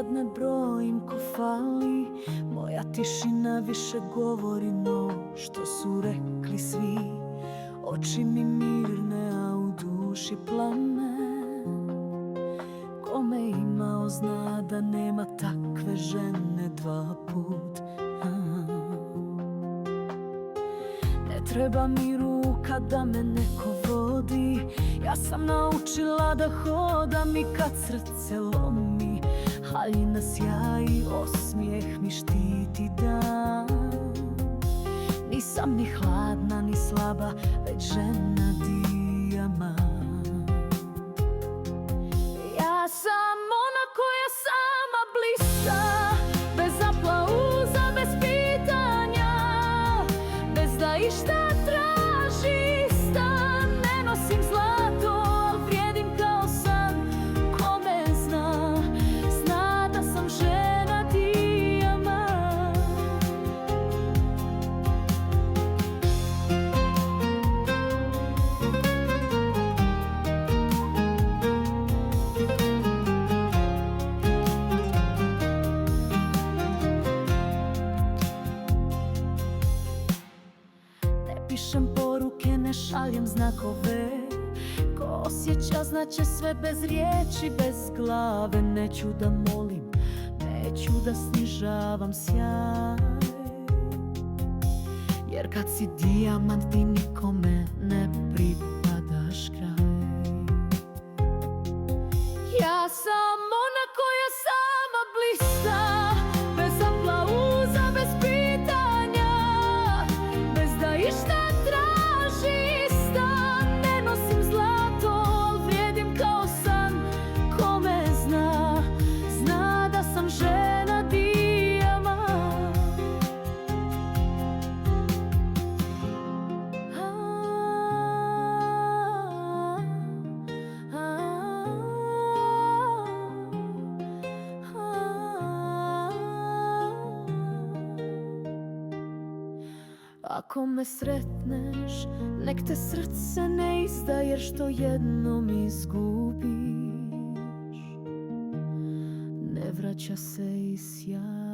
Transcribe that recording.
sad ne brojim ko fali. Moja tišina više govori no što su rekli svi. Oči mi mirne, a u duši plamen. Kome imao zna da nema takve žene dva put. Ne treba mi ruka da me neko vodi. Ja sam naučila da hodam i kad srce lomi. Haljina sjaji, osmijeh mi štiti dan. Nisam ni hladna ni slaba, već žena dijamant. Ja sam ona koja sama blista, bez aplauza, bez pitanja, bez da išta traži stan. Ne nosim zlato, al vrijedim kao san. Ko me zna, zna da sam žena dijamant. Ne pišem poruke, ne šaljem znakove. Ko osjeća znaće sve bez riječi, bez glave. Neću da molim, neću da snižavam sjaj. Jer kad si dijamant ti nikome ne pripadaš kraj. Ja sam ona koja sama blista, bez aplauza, bez pitanja, bez da išta traži stan. Ne nosim zlato, al vrijedim kao san. Ko me zna, zna da sam žena dijamant. Ako me sretneš, nek te srce ne izda, jer što jednom izgubiš, ne vraća se i sjaj.